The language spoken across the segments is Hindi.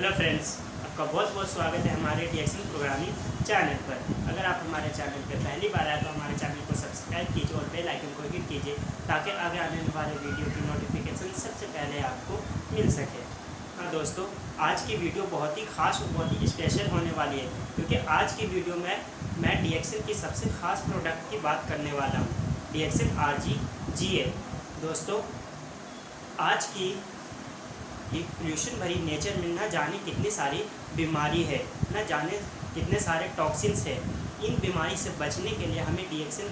हेलो फ्रेंड्स, आपका बहुत बहुत स्वागत है हमारे डीएक्शन प्रोग्रामिंग चैनल पर। अगर आप हमारे चैनल पर पहली बार आए तो हमारे चैनल को सब्सक्राइब कीजिए और बेल आइकन को हिट कीजिए ताकि आगे आने वाले वीडियो की नोटिफिकेशन सबसे पहले आपको मिल सके। हाँ दोस्तों, आज की वीडियो बहुत ही ख़ास और बहुत ही स्पेशल होने वाली है क्योंकि आज की वीडियो में मैं डीएक्शन की सबसे ख़ास प्रोडक्ट की बात करने वाला हूँ, डीएक्शन RGGA। दोस्तों, आज की ये पोल्यूशन भरी नेचर में न जाने कितनी सारी बीमारी है, न जाने कितने सारे टॉक्सिन्स है। इन बीमारी से बचने के लिए हमें डीएक्शन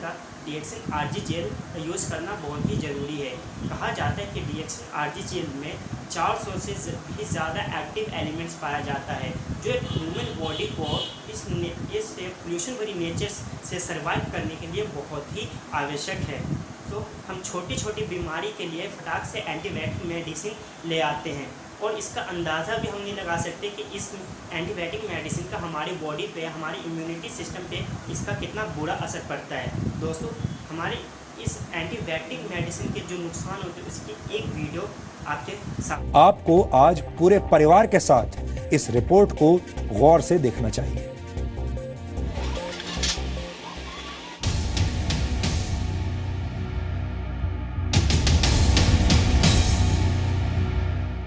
RGGel का यूज़ करना बहुत ही ज़रूरी है। कहा जाता है कि डीएक्शन RGGel में 400 से भी ज़्यादा एक्टिव एलिमेंट्स पाया जाता है जो एक ह्यूमन बॉडी को इस पोल्यूशन भरी नेचर से सर्वाइव करने के लिए बहुत ही आवश्यक है। तो हम छोटी छोटी बीमारी के लिए फटाक से एंटीबायोटिक मेडिसिन ले आते हैं और इसका अंदाज़ा भी हम नहीं लगा सकते कि इस एंटीबायोटिक मेडिसिन का हमारी बॉडी पे, हमारी इम्यूनिटी सिस्टम पे इसका कितना बुरा असर पड़ता है। दोस्तों, हमारे इस एंटीबायोटिक मेडिसिन के जो नुकसान होते हैं उसकी एक वीडियो आपके साथ। आपको आज पूरे परिवार के साथ इस रिपोर्ट को गौर से देखना चाहिए।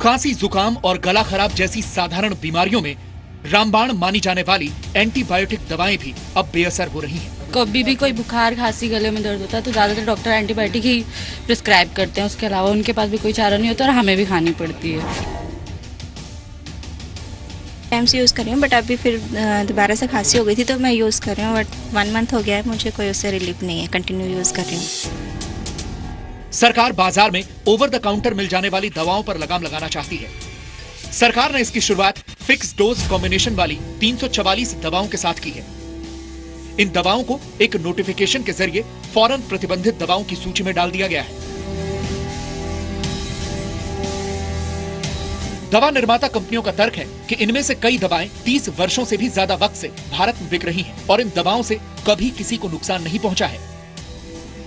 खांसी, जुकाम और गला खराब जैसी साधारण बीमारियों में रामबाण मानी जाने वाली एंटीबायोटिक दवाएं भी अब बेअसर हो रही हैं। कभी भी कोई बुखार, खांसी, गले में दर्द होता है तो ज़्यादातर डॉक्टर एंटीबायोटिक ही प्रिस्क्राइब करते हैं। उसके अलावा उनके पास भी कोई चारा नहीं होता और हमें भी खानी पड़ती है। टाइम से यूज़ कर रही हूँ बट अभी फिर दोबारा से खांसी हो गई थी तो मैं यूज़ कर रही हूँ बट 1 मंथ हो गया है, मुझे कोई उससे रिलीफ नहीं है, कंटिन्यू यूज़ कर रही हूँ। सरकार बाजार में ओवर द काउंटर मिल जाने वाली दवाओं पर लगाम लगाना चाहती है। सरकार ने इसकी शुरुआत फिक्स डोज कॉम्बिनेशन वाली 344 दवाओं के साथ की है। इन दवाओं को एक नोटिफिकेशन के जरिए फौरन प्रतिबंधित दवाओं की सूची में डाल दिया गया है। दवा निर्माता कंपनियों का तर्क है कि इनमें से कई दवाएं 30 वर्षों से भी ज्यादा वक्त से भारत में बिक रही हैं और इन दवाओं से कभी किसी को नुकसान नहीं पहुंचा है।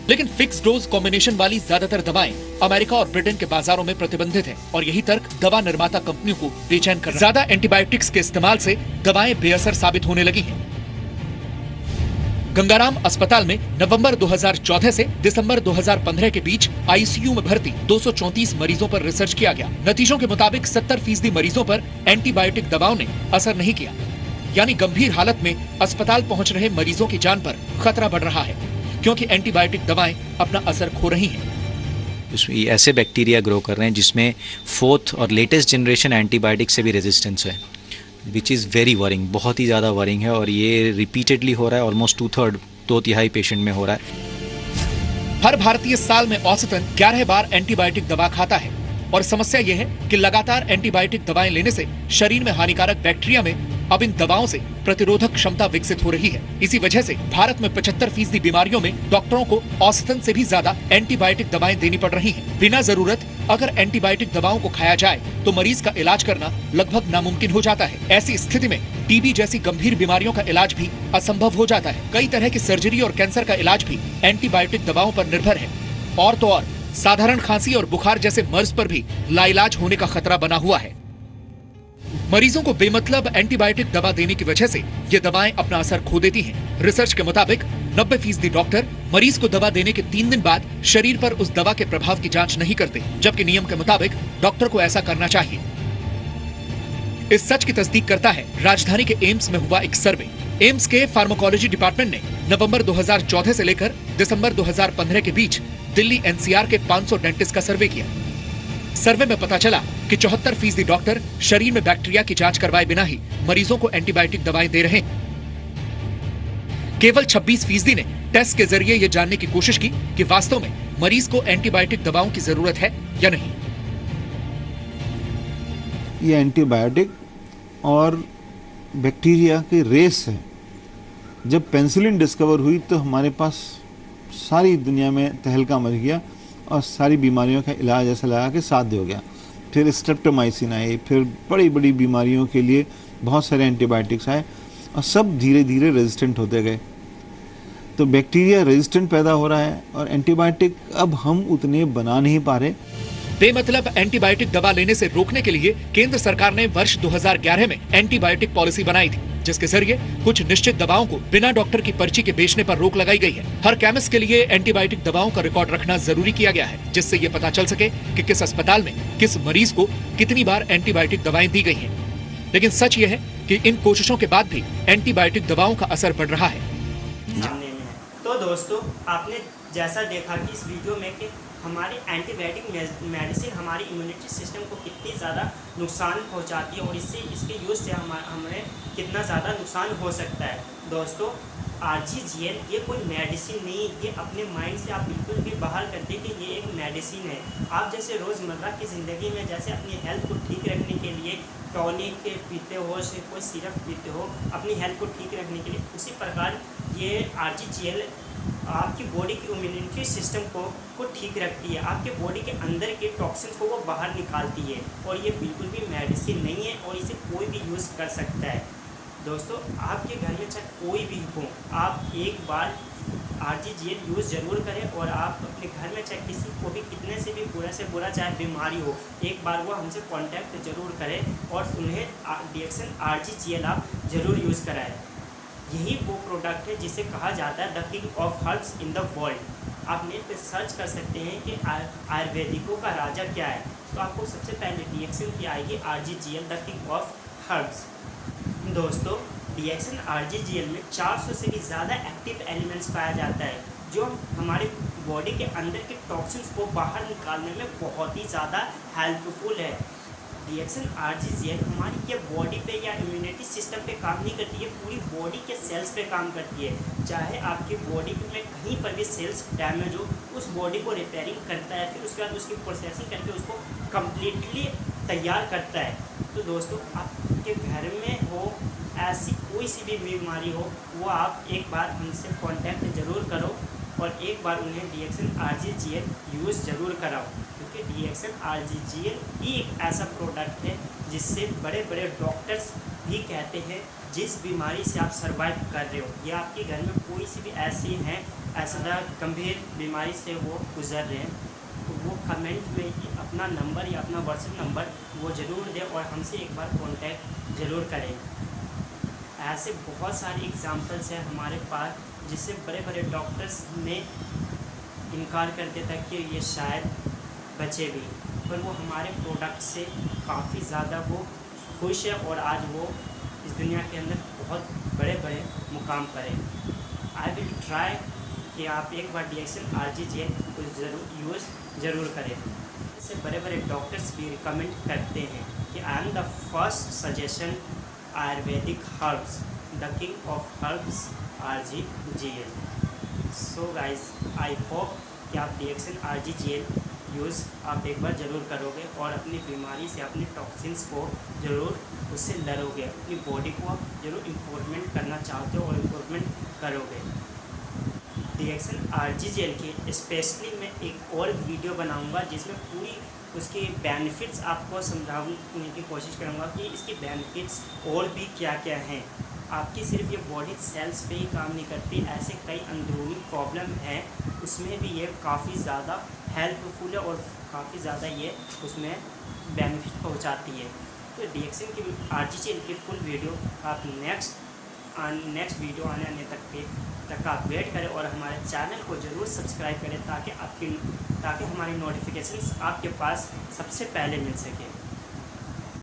लेकिन फिक्स डोज कॉम्बिनेशन वाली ज्यादातर दवाएं अमेरिका और ब्रिटेन के बाजारों में प्रतिबंधित है और यही तर्क दवा निर्माता कंपनियों को बेचैन कर रहा है। ज्यादा एंटीबायोटिक्स के इस्तेमाल से दवाएं बेअसर साबित होने लगी हैं। गंगाराम अस्पताल में नवंबर 2014 से दिसंबर 2015 के बीच आईसीयू में भर्ती 234 मरीजों पर रिसर्च किया गया। नतीजों के मुताबिक 70% मरीजों पर एंटीबायोटिक दवाओं ने असर नहीं किया, यानी गंभीर हालत में अस्पताल पहुंच रहे मरीजों की जान पर खतरा बढ़ रहा है क्योंकि एंटीबायोटिक दवाएं अपना असर खो रही हैं। उसमें ऐसे बैक्टीरिया ग्रो कर रहे हैं जिसमें 4th और लेटेस्ट जनरेशन एंटीबायोटिक से भी रेजिस्टेंस है, विच इज़ वेरी वरिंग, बहुत ही ज़्यादा वरिंग है और ये रिपीटेडली हो रहा है। ऑलमोस्ट 2/3 पेशेंट में हो रहा है। हर भारतीय साल में औसतन 11 बार एंटीबायोटिक दवा खाता है और समस्या यह है कि लगातार एंटीबायोटिक दवाएं लेने से शरीर में हानिकारक बैक्टीरिया में अब इन दवाओं से प्रतिरोधक क्षमता विकसित हो रही है। इसी वजह से भारत में 75% बीमारियों में डॉक्टरों को औसतन से भी ज्यादा एंटीबायोटिक दवाएं देनी पड़ रही हैं। बिना जरूरत अगर एंटीबायोटिक दवाओं को खाया जाए तो मरीज का इलाज करना लगभग नामुमकिन हो जाता है। ऐसी स्थिति में टीबी जैसी गंभीर बीमारियों का इलाज भी असंभव हो जाता है। कई तरह की सर्जरी और कैंसर का इलाज भी एंटीबायोटिक दवाओं पर निर्भर है और तो और साधारण खांसी और बुखार जैसे मर्ज पर भी लाइलाज होने का खतरा बना हुआ है। मरीजों को बेमतलब एंटीबायोटिक दवा देने की वजह से ये दवाएं अपना असर खो देती हैं। रिसर्च के मुताबिक 90% डॉक्टर मरीज को दवा देने के 3 दिन बाद शरीर पर उस दवा के प्रभाव की जांच नहीं करते, जबकि नियम के मुताबिक डॉक्टर को ऐसा करना चाहिए। इस सच की तस्दीक करता है राजधानी के एम्स में हुआ एक सर्वे। एम्स के फार्माकोलॉजी डिपार्टमेंट ने नवंबर 2014 से लेकर दिसंबर 2015 के बीच दिल्ली NCR के 500 डेंटिस्ट का सर्वे किया। सर्वे में पता चला कि 74% डॉक्टर शरीर में बैक्टीरिया की जांच करवाए बिना ही मरीजों को एंटीबायोटिक दवाएं दे रहे हैं। केवल 26% ने टेस्ट के जरिए यह जानने की कोशिश की कि वास्तव में मरीज को एंटीबायोटिक दवाओं की जरूरत है या नहीं। ये एंटीबायोटिक और बैक्टीरिया की रेस है। जब पेनिसिलिन डिस्कवर हुई तो हमारे पास सारी दुनिया में तहलका मच गया और सारी बीमारियों का इलाज ऐसा लगा कि साध्य हो गया। फिर स्ट्रेप्टोमाइसिन आई, फिर बड़ी बड़ी बीमारियों के लिए बहुत सारे एंटीबायोटिक्स आए और सब धीरे धीरे रेजिस्टेंट होते गए। तो बैक्टीरिया रेजिस्टेंट पैदा हो रहा है और एंटीबायोटिक अब हम उतने बना नहीं पा रहे। बेमतलब एंटीबायोटिक दवा लेने से रोकने के लिए केंद्र सरकार ने वर्ष 2011 में एंटीबायोटिक पॉलिसी बनाई थी, जिसके जरिए कुछ निश्चित दवाओं को बिना डॉक्टर की पर्ची के बेचने पर रोक लगाई गई है। हर केमिस्ट के लिए एंटीबायोटिक दवाओं का रिकॉर्ड रखना जरूरी किया गया है, जिससे ये पता चल सके कि किस अस्पताल में किस मरीज को कितनी बार एंटीबायोटिक दवाएं दी गई हैं। लेकिन सच ये है कि इन कोशिशों के बाद भी एंटीबायोटिक दवाओं का असर बढ़ रहा है। जानने में है। तो दोस्तों, आपने जैसा देखा कि इस वीडियो में कि हमारी एंटीबायोटिक मेडिसिन हमारी इम्यूनिटी सिस्टम को कितनी ज़्यादा नुकसान पहुंचाती है और इसके यूज़ से हमें कितना ज़्यादा नुकसान हो सकता है। दोस्तों, RGGL ये कोई मेडिसिन नहीं, ये अपने माइंड से आप बिल्कुल भी बाहर कर दें कि ये एक मेडिसिन है। आप जैसे रोज़मर्रा की ज़िंदगी में जैसे अपनी हेल्थ को ठीक रखने के लिए टॉनिक पीते हो, कोई सिरप पीते हो अपनी हेल्थ को ठीक रखने के लिए, उसी प्रकार ये RGGL आपकी बॉडी की इम्यूनिटी सिस्टम को ठीक रखती है। आपके बॉडी के अंदर के टॉक्सिन्स को वो बाहर निकालती है और ये बिल्कुल भी मेडिसिन नहीं है और इसे कोई भी यूज़ कर सकता है। दोस्तों, आपके घर में चाहे कोई भी हो, आप एक बार RGGL यूज़ ज़रूर करें और आप अपने घर में चाहे किसी को भी कितने से भी बुरा से बुरा चाहे बीमारी हो, एक बार वो हमसे कांटेक्ट ज़रूर करें और उन्हें DXN RGGL आप ज़रूर यूज़ कराएं। यही वो प्रोडक्ट है जिसे कहा जाता है the king of herbs in the world. आप नेट पे सर्च कर सकते हैं कि आयुर्वेदिकों का राजा क्या है, तो आपको सबसे पहले DXN की आएगी RGGL the king of herbs. दोस्तों, DXN RGGL में 400 से भी ज़्यादा एक्टिव एलिमेंट्स पाया जाता है जो हमारे बॉडी के अंदर के टॉक्सिन्स को बाहर निकालने में बहुत ही ज़्यादा हेल्पफुल है। DXN RGGL हमारी ये बॉडी पे या इम्यूनिटी सिस्टम पे काम नहीं करती है, पूरी बॉडी के सेल्स पे काम करती है। चाहे आपकी बॉडी में कहीं पर भी सेल्स डैमेज हो, उस बॉडी को रिपेयरिंग करता है, फिर उसके बाद उसकी प्रोसेसिंग करके उसको कम्प्लीटली तैयार करता है। तो दोस्तों, आपके घर में हो ऐसी कोई सी भी बीमारी हो, वो आप एक बार हमसे कांटेक्ट ज़रूर करो और एक बार उन्हें DXN RGGL यूज़ ज़रूर कराओ, क्योंकि DXN RGGL ही एक ऐसा प्रोडक्ट है जिससे बड़े बड़े डॉक्टर्स भी कहते हैं जिस बीमारी से आप सर्वाइव कर रहे हो या आपके घर में कोई सी भी ऐसी हैं ऐसा गंभीर बीमारी से वो गुजर रहे हैं, तो वो कमेंट में अपना नंबर या अपना व्हाट्सएप नंबर वो ज़रूर दें और हमसे एक बार कॉन्टैक्ट ज़रूर करें। ऐसे बहुत सारे एग्जाम्पल्स हैं हमारे पास जिससे बड़े बड़े डॉक्टर्स ने इनकार कर दिया था कि ये शायद बचे भी, पर वो हमारे प्रोडक्ट से काफ़ी ज़्यादा वो खुश है और आज वो इस दुनिया के अंदर बहुत बड़े बड़े मुकाम पर है। आई विल ट्राई कि आप एक बार DXN RGGL को ज़रूर करें। इससे बड़े बड़े डॉक्टर्स भी रिकमेंड करते हैं कि I am the first suggestion Ayurvedic herbs the king of herbs RGGL। So guys, I hope कि आप DXN RGGL यूज़ आप एक बार ज़रूर करोगे और अपनी बीमारी से अपने टॉक्सिन्स को ज़रूर उससे लड़ोगे, अपनी बॉडी को आप ज़रूर इम्प्रूवमेंट करना चाहते हो और इम्प्रूवमेंट करोगे। DXN RGGL के स्पेशली मैं एक और वीडियो बनाऊंगा जिसमें पूरी उसके बेनिफिट्स आपको समझाने की कोशिश करूंगा कि इसके बेनिफिट्स और भी क्या क्या हैं। आपकी सिर्फ ये बॉडी सेल्स पे ही काम नहीं करती, ऐसे कई अंदरूनी प्रॉब्लम हैं उसमें भी ये काफ़ी ज़्यादा हेल्पफुल है और काफ़ी ज़्यादा ये उसमें बेनिफिट पहुंचाती है। तो DXN की RGGL की फुल वीडियो आप नेक्स्ट वीडियो आने तक आप वेट करें और हमारे चैनल को ज़रूर सब्सक्राइब करें ताकि हमारी नोटिफिकेशंस आपके पास सबसे पहले मिल सके।